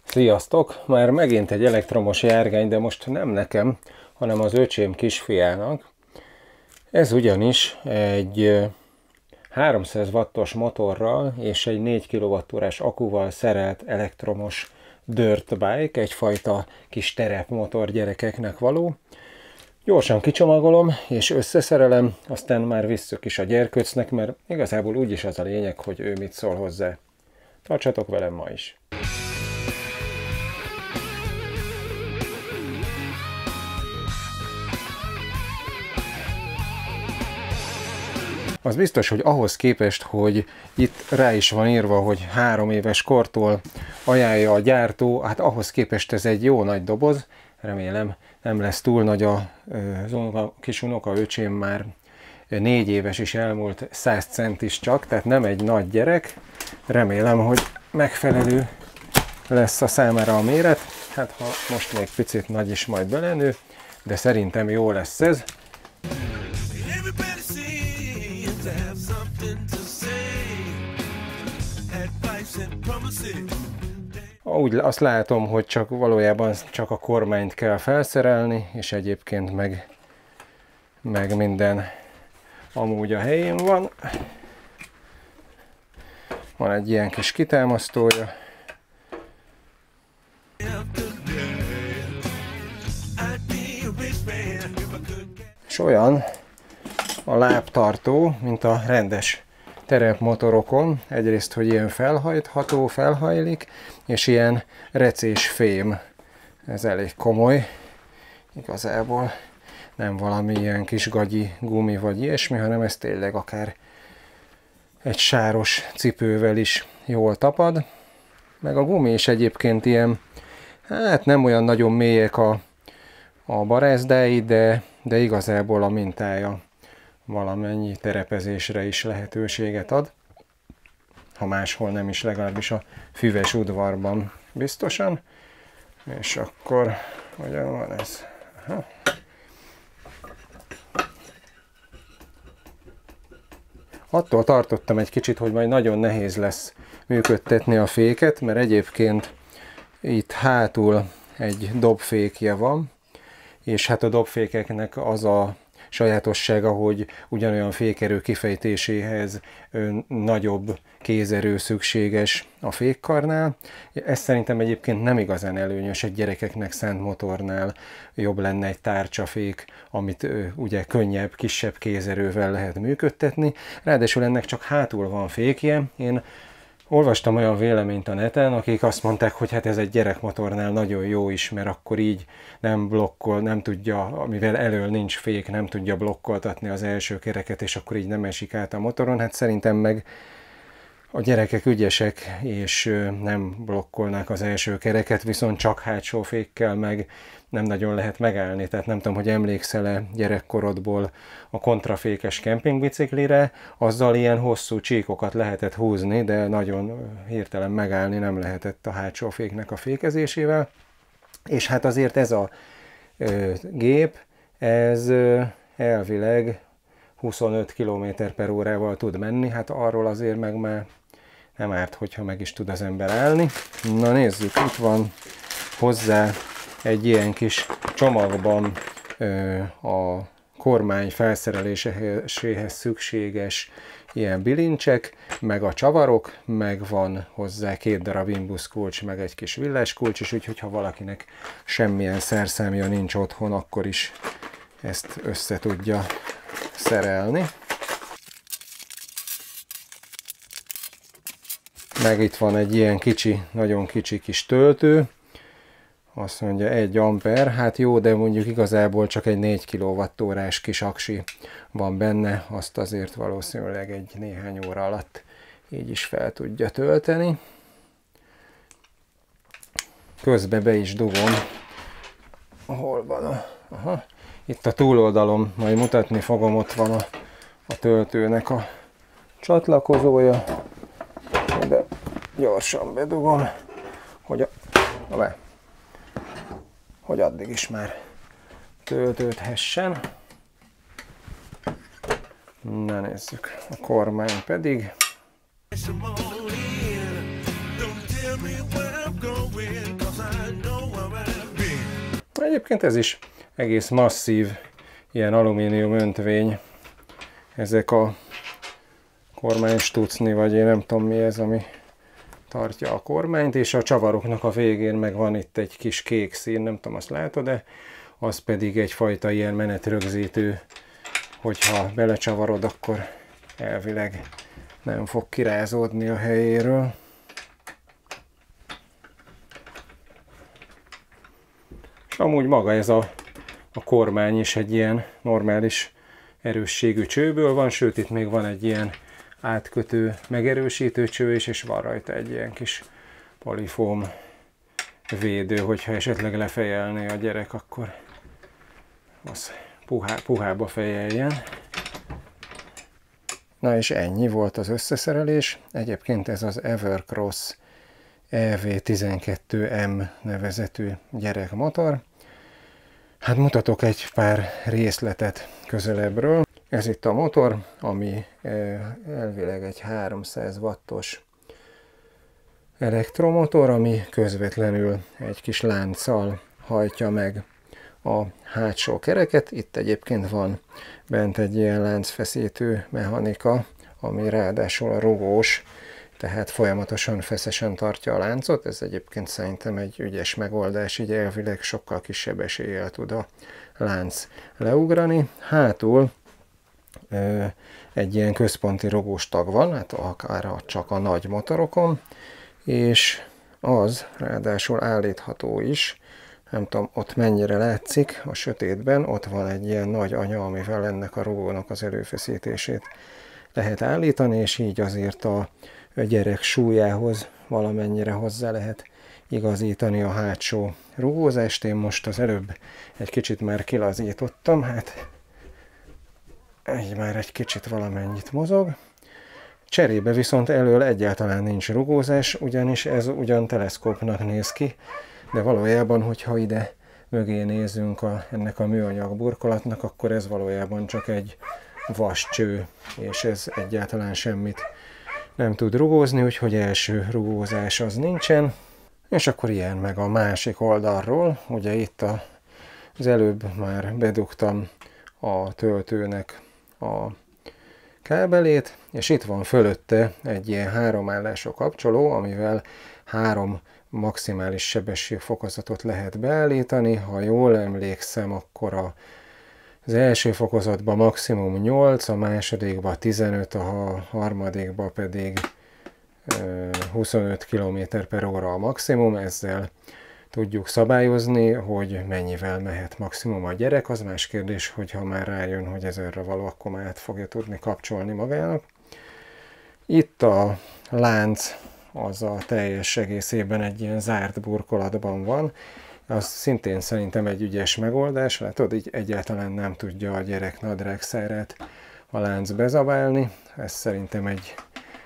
Sziasztok! Már megint egy elektromos járgány, de most nem nekem, hanem az öcsém kisfiának. Ez ugyanis egy 300 wattos motorral és egy 4 kWh-s akkuval szerelt elektromos dirt bike, egyfajta kis terepmotor gyerekeknek való. Gyorsan kicsomagolom és összeszerelem, aztán már visszük is a gyerkőcnek, mert igazából úgyis az a lényeg, hogy ő mit szól hozzá. Tartsatok velem ma is! Az biztos, hogy ahhoz képest, hogy itt rá is van írva, hogy 3 éves kortól ajánlja a gyártó, hát ahhoz képest ez egy jó nagy doboz. Remélem nem lesz túl nagy a kis unoka öcsém, már 4 éves is elmúlt, 100 centis csak, tehát nem egy nagy gyerek. Remélem, hogy megfelelő lesz a számára a méret. Hát ha most még picit nagy is majd belenő, de szerintem jó lesz ez. Úgy azt látom, hogy valójában csak a kormányt kell felszerelni, és egyébként meg minden amúgy a helyén van. Van egy ilyen kis kitámasztója. És olyan a lábtartó, mint a rendes terepmotorokon. Egyrészt, hogy ilyen felhajtható, felhajlik, és ilyen recés fém. Ez elég komoly. Igazából nem valami ilyen kis gagyi gumi vagy ilyesmi, hanem ez tényleg akár egy sáros cipővel is jól tapad. Meg a gumi is egyébként ilyen, hát nem olyan nagyon mélyek a barázdái, de igazából a mintája valamennyi terepezésre is lehetőséget ad. Ha máshol nem is, legalábbis a füves udvarban biztosan. És akkor, hogyan van ez? Aha. Attól tartottam egy kicsit, hogy majd nagyon nehéz lesz működtetni a féket, mert egyébként itt hátul egy dobfékje van, és hát a dobfékeknek az a sajátossága, hogy ugyanolyan fékerő kifejtéséhez nagyobb kézerő szükséges a fékkarnál. Ez szerintem egyébként nem igazán előnyös egy gyerekeknek szánt motornál. Jobb lenne egy tárcsafék, amit ugye könnyebb, kisebb kézerővel lehet működtetni. Ráadásul ennek csak hátul van fékje. Én olvastam olyan véleményt a neten, akik azt mondták, hogy hát ez egy gyerekmotornál nagyon jó is, mert akkor így nem blokkol, nem tudja, mivel elől nincs fék, nem tudja blokkoltatni az első kereket, és akkor így nem esik át a motoron. Hát szerintem meg a gyerekek ügyesek, és nem blokkolnák az első kereket, viszont csak hátsó fékkel meg nem nagyon lehet megállni. Tehát nem tudom, hogy emlékszel-e gyerekkorodból a kontrafékes kempingbiciklire, azzal ilyen hosszú csíkokat lehetett húzni, de nagyon hirtelen megállni nem lehetett a hátsó féknek a fékezésével. És hát azért ez a gép, ez elvileg 25 km/h-val tud menni, hát arról azért meg már nem árt, hogyha meg is tud az ember állni. Na nézzük, itt van hozzá egy ilyen kis csomagban a kormány felszereléséhez szükséges ilyen bilincsek, meg a csavarok, meg van hozzá 2 darab imbusz kulcs, meg egy kis villás kulcs is, úgyhogy ha valakinek semmilyen szerszámja nincs otthon, akkor is ezt össze tudja szerelni. Meg itt van egy ilyen kicsi, nagyon kicsi kis töltő. Azt mondja 1 amper, hát jó, de mondjuk igazából csak egy 4 kWh-s kis aksi van benne, azt azért valószínűleg egy néhány óra alatt így is fel tudja tölteni. Közben be is dugom. Hol van? Aha. Itt a túloldalon, majd mutatni fogom, ott van a töltőnek a csatlakozója. De gyorsan bedugom, hogy addig is már töltődhessen. Na nézzük, a kormány pedig. Egyébként ez is egész masszív, ilyen alumínium öntvény. Ezek a kormánystucni, vagy én nem tudom mi ez, ami tartja a kormányt, és a csavaroknak a végén meg van itt egy kis kék szín, nem tudom, azt látod, de az pedig egyfajta ilyen menetrögzítő, hogyha belecsavarod, akkor elvileg nem fog kirázódni a helyéről. És amúgy maga ez a kormány is egy ilyen normális erősségű csőből van, sőt itt még van egy ilyen átkötő, megerősítő cső is, és van rajta egy ilyen kis polifóm védő, hogyha esetleg lefejelné a gyerek, akkor az puhába fejeljen. Na és ennyi volt az összeszerelés. Egyébként ez az Evercross EV12M nevezetű gyerekmotor. Hát mutatok egy pár részletet közelebbről. Ez itt a motor, ami elvileg egy 300 wattos elektromotor, ami közvetlenül egy kis lánccal hajtja meg a hátsó kereket. Itt egyébként van bent egy ilyen láncfeszítő mechanika, ami ráadásul rugós, tehát folyamatosan feszesen tartja a láncot. Ez egyébként szerintem egy ügyes megoldás, így elvileg sokkal kisebb eséllyel tud a lánc leugrani. Hátul egy ilyen központi rugós tag van, hát akár csak a nagy motorokon, és az ráadásul állítható is. Nem tudom, ott mennyire látszik a sötétben, ott van egy ilyen nagy anya, amivel ennek a rugónak az előfeszítését lehet állítani, és így azért a gyerek súlyához valamennyire hozzá lehet igazítani a hátsó rugózást. Én most az előbb egy kicsit már kilazítottam, hát így már egy kicsit valamennyit mozog. Cserébe viszont elől egyáltalán nincs rugózás, ugyanis ez ugyan teleszkópnak néz ki, de valójában, hogyha ide mögé nézünk ennek a műanyag burkolatnak, akkor ez valójában csak egy vascső, és ez egyáltalán semmit nem tud rugózni, úgyhogy első rugózás az nincsen. És akkor ilyen meg a másik oldalról, ugye itt az előbb már bedugtam a töltőnek a kábelét, és itt van fölötte egy ilyen háromállású kapcsoló, amivel 3 maximális sebességfokozatot lehet beállítani. Ha jól emlékszem, akkor az első fokozatban maximum 8, a másodikban 15, a harmadikban pedig 25 km/h a maximum. Ezzel tudjuk szabályozni, hogy mennyivel mehet maximum a gyerek. Az más kérdés, hogy ha már rájön, hogy ez erre való, akkor már át fogja tudni kapcsolni magának. Itt a lánc az a teljes egészében egy ilyen zárt burkolatban van. Az szintén szerintem egy ügyes megoldás, látod, így egyáltalán nem tudja a gyerek nadrágszárát a lánc bezabálni. Ez szerintem egy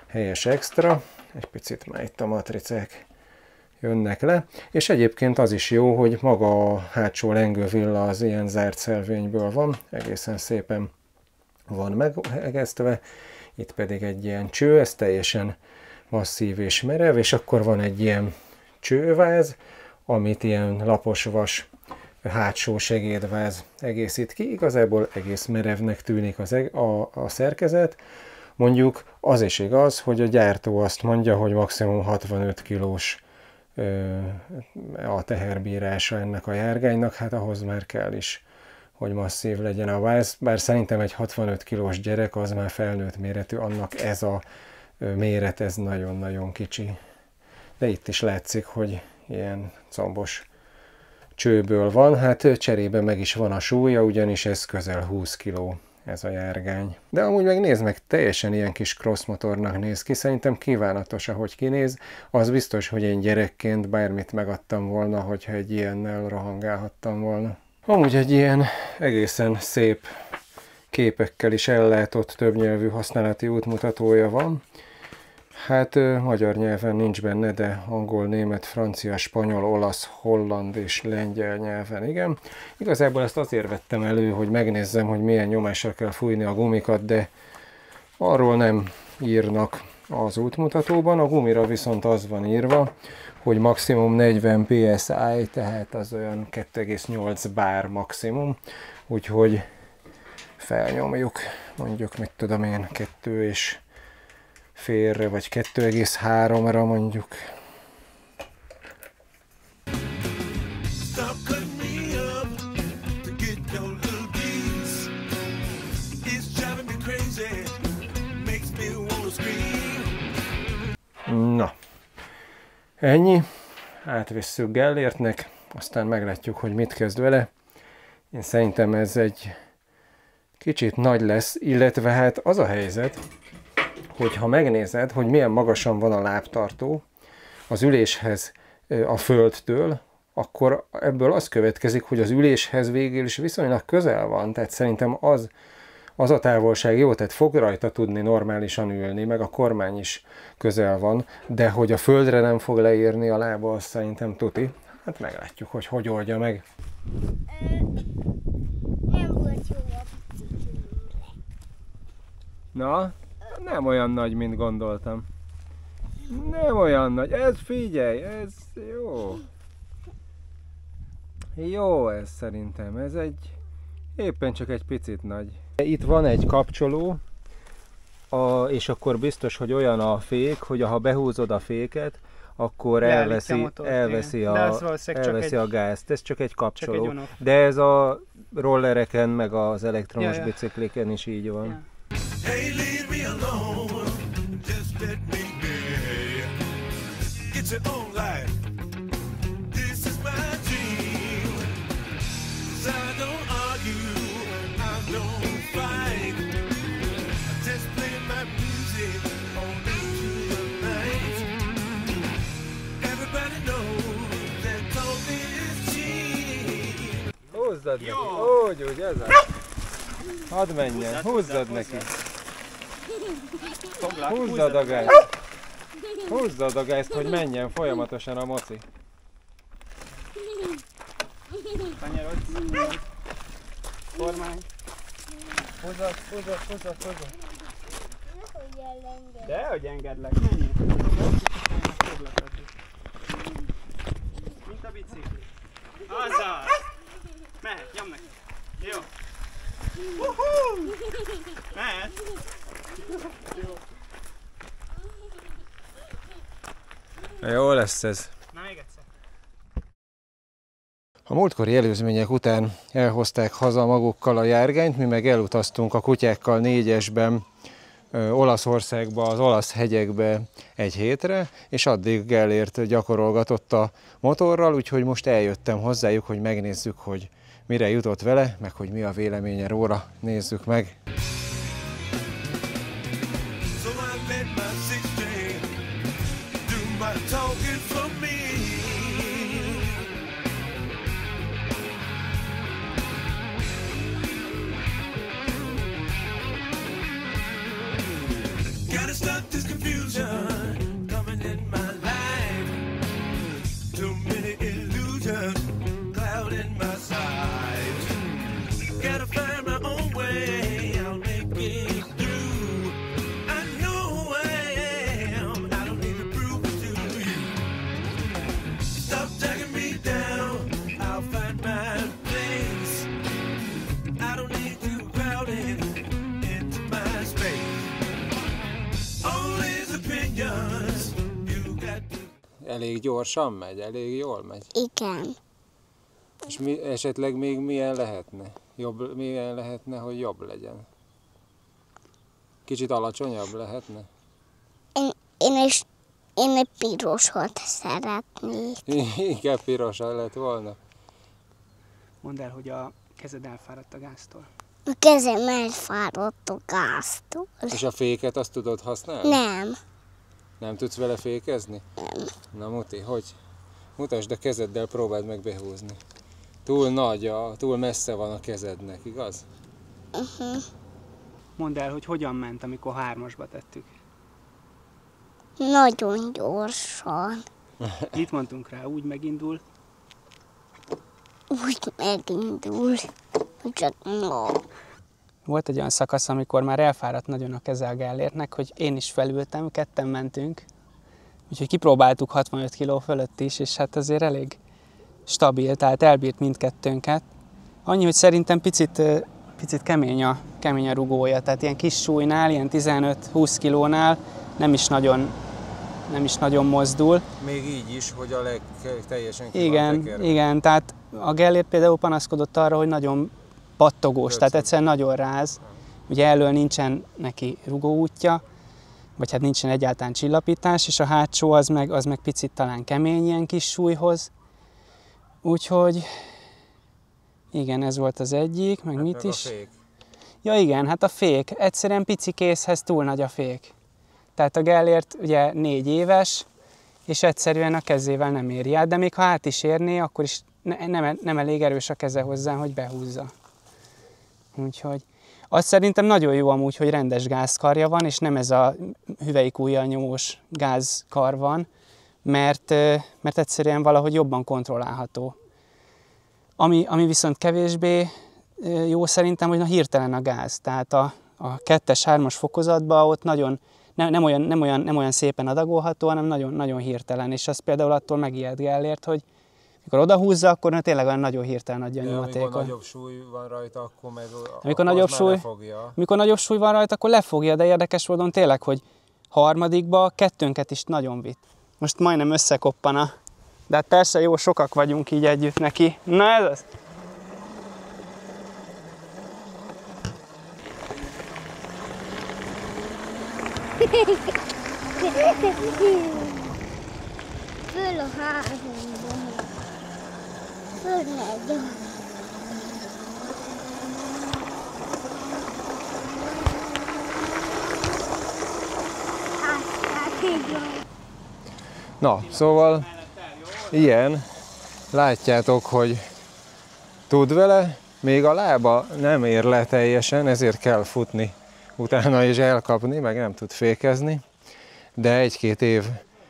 helyes extra. Egy picit már itt a matricák jönnek le. És egyébként az is jó, hogy maga a hátsó lengővilla az ilyen zárt szelvényből van, egészen szépen van megegesztve. Itt pedig egy ilyen cső, ez teljesen masszív és merev, és akkor van egy ilyen csőváz, amit ilyen lapos vas hátsó segédváz egészít ki. Igazából egész merevnek tűnik a szerkezet. Mondjuk az is igaz, hogy a gyártó azt mondja, hogy maximum 65 kilós a teherbírása ennek a járgánynak, hát ahhoz már kell is, hogy masszív legyen a váz, bár szerintem egy 65 kilós gyerek az már felnőtt méretű, annak ez a méret, ez nagyon-nagyon kicsi. De itt is látszik, hogy ilyen combos csőből van, hát cserébe meg is van a súlya, ugyanis ez közel 20 kg ez a járgány. De amúgy meg nézd meg, teljesen ilyen kis crossmotornak néz ki, szerintem kívánatos, ahogy kinéz. Az biztos, hogy én gyerekként bármit megadtam volna, hogyha egy ilyennel rohangálhattam volna. Amúgy egy ilyen egészen szép képekkel is ellátott többnyelvű használati útmutatója van. Hát magyar nyelven nincs benne, de angol, német, francia, spanyol, olasz, holland és lengyel nyelven, igen. Igazából ezt azért vettem elő, hogy megnézzem, hogy milyen nyomással kell fújni a gumikat, de arról nem írnak az útmutatóban. A gumira viszont az van írva, hogy maximum 40 PSI, tehát az olyan 2,8 bár maximum, úgyhogy felnyomjuk, mondjuk mit tudom én, 2,5-re vagy 2,3-ra mondjuk. Na, ennyi, átvesszük Gellértnek, aztán meglátjuk, hogy mit kezd vele. Én szerintem ez egy kicsit nagy lesz, illetve hát az a helyzet, hogy ha megnézed, hogy milyen magasan van a lábtartó az üléshez a földtől, akkor ebből az következik, hogy az üléshez végül is viszonylag közel van, tehát szerintem az a távolság jó, tehát fog rajta tudni normálisan ülni, meg a kormány is közel van, de hogy a földre nem fog leérni a lába, azt szerintem tuti. Hát meglátjuk, hogy oldja meg. Nem volt jó a biciklimre. Na, nem olyan nagy, mint gondoltam. Nem olyan nagy. Ez figyelj, ez jó. Jó ez szerintem, ez éppen csak egy picit nagy. Itt van egy kapcsoló, és akkor biztos, hogy olyan a fék, hogy ha behúzod a féket, akkor elveszi a gázt. Ez csak egy kapcsoló. De ez a rollereken, meg az elektromos bicikliken is így van. Hey, leave me alone. Just let me be. It's your own life. This is my dream. I don't argue, I don't fight. I just play my music all into the night. Everybody knows that talking is cheap. Húzzad neki, úgy, ez az. Hadd menjen, húzzad neki. Húzzad a gázt. Húzzad a gázt, hogy menjen folyamatosan a moci. Kanyarodj. Kormány. Húzzad. Dehogy engedlek, menjél. Mint a bicikli. Azzal. Mehet, nyom neki. Jó. Mehet. Jó lesz ez. Na még egyszer. A múltkori előzmények után elhozták haza magukkal a járgányt, mi meg elutaztunk a kutyákkal 4-esben Olaszországba, az olasz hegyekbe egy hétre, és addig Gellért gyakorolgatott a motorral, úgyhogy most eljöttem hozzájuk, hogy megnézzük, hogy mire jutott vele, meg hogy mi a véleménye róla. Nézzük meg! Elég gyorsan megy, elég jól megy. Igen. És esetleg még milyen lehetne? Milyen lehetne, hogy jobb legyen? Kicsit alacsonyabb lehetne? Én egy pirosat szeretnék. Inkább pirosan lett volna. Mondd el, hogy a kezed elfáradt a gáztól. A kezem elfáradt a gáztól. És a féket azt tudod használni? Nem. Nem tudsz vele fékezni? Nem. Na Muti, hogy? Mutasd a kezeddel, próbáld meg behúzni. Túl nagy, túl messze van a kezednek, igaz? Mondd el, hogy hogyan ment, amikor 3-asba tettük. Nagyon gyorsan. Mit mondtunk rá? Úgy megindul? Úgy megindul. Csak no. Volt egy olyan szakasz, amikor már elfáradt nagyon a keze a Gellértnek, hogy én is felültem, ketten mentünk. Úgyhogy kipróbáltuk 65 kg fölött is, és hát azért elég stabil, tehát elbírt mindkettőnket. Annyi, hogy szerintem picit kemény a rugója, tehát ilyen kis súlynál, ilyen 15-20 kilónál nem is nagyon mozdul. Még így is, hogy a legteljesen Igen, tehát a Gellért például panaszkodott arra, hogy nagyon pattogós, tehát egyszerűen nagyon ráz. Ugye elől nincsen neki rugóútja, vagy hát nincsen egyáltalán csillapítás, és a hátsó az meg picit talán kemény ilyen kis súlyhoz. Úgyhogy igen, ez volt az egyik, meg hát mit meg is. A fék. Ja igen, hát a fék. Egyszerűen pici kézhez túl nagy a fék. Tehát a Gellért ugye 4 éves, és egyszerűen a kezével nem éri át, de még ha át is érné, akkor is nem elég erős a keze hozzá, hogy behúzza. Úgyhogy azt szerintem nagyon jó amúgy, hogy rendes gázkarja van, és nem ez a hüvelykujjal nyomós gázkar van, mert egyszerűen valahogy jobban kontrollálható. Ami viszont kevésbé jó szerintem, hogy hirtelen a gáz. Tehát a 2-es, 3-as fokozatban ott nagyon nem olyan szépen adagolható, hanem nagyon hirtelen. És az például attól megijed Gellért, hogy mikor odahúzza, akkor tényleg olyan nagyon hirtelen adja a nyomatékot. Amikor nagyobb súly van rajta, akkor meg amikor nagyobb súly van rajta, akkor lefogja, de érdekes módon tényleg, hogy harmadikba kettőnket is nagyon vitt. Most majdnem összekoppan de hát persze jó sokak vagyunk így együtt neki. Na ez az! Föl a házamban. Föl legyen. Na, szóval ilyen, látjátok, hogy tud vele, még a lába nem ér le teljesen, ezért kell futni utána és elkapni, meg nem tud fékezni, de 1-2 év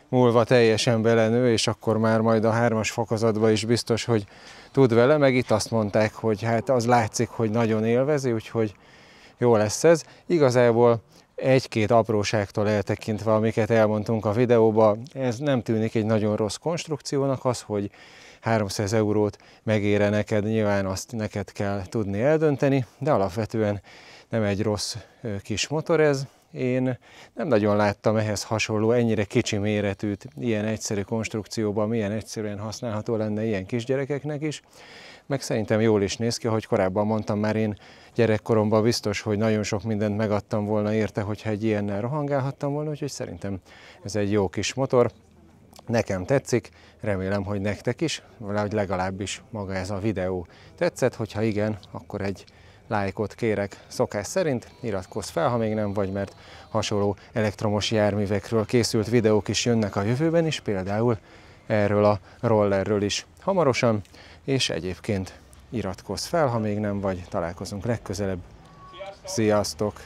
múlva teljesen belenő, és akkor már majd a 3-as fokozatban is biztos, hogy tud vele, meg itt azt mondták, hogy hát az látszik, hogy nagyon élvezi, úgyhogy jó lesz ez. Igazából 1-2 apróságtól eltekintve, amiket elmondtunk a videóban, ez nem tűnik egy nagyon rossz konstrukciónak, az, hogy 300 eurót megére neked, nyilván azt neked kell tudni eldönteni, de alapvetően nem egy rossz kis motor ez. Én nem nagyon láttam ehhez hasonló, ennyire kicsi méretűt, ilyen egyszerű konstrukcióban, milyen egyszerűen használható lenne ilyen kisgyerekeknek is. Meg szerintem jól is néz ki, ahogy korábban mondtam már, én gyerekkoromban biztos, hogy nagyon sok mindent megadtam volna érte, hogyha egy ilyennel rohangálhattam volna, úgyhogy szerintem ez egy jó kis motor. Nekem tetszik, remélem, hogy nektek is, vagy legalábbis maga ez a videó tetszett, hogyha igen, akkor egy lájkot kérek szokás szerint, iratkozz fel, ha még nem vagy, mert hasonló elektromos járművekről készült videók is jönnek a jövőben is, például erről a rollerről is hamarosan, és egyébként iratkozz fel, ha még nem vagy, találkozunk legközelebb. Sziasztok!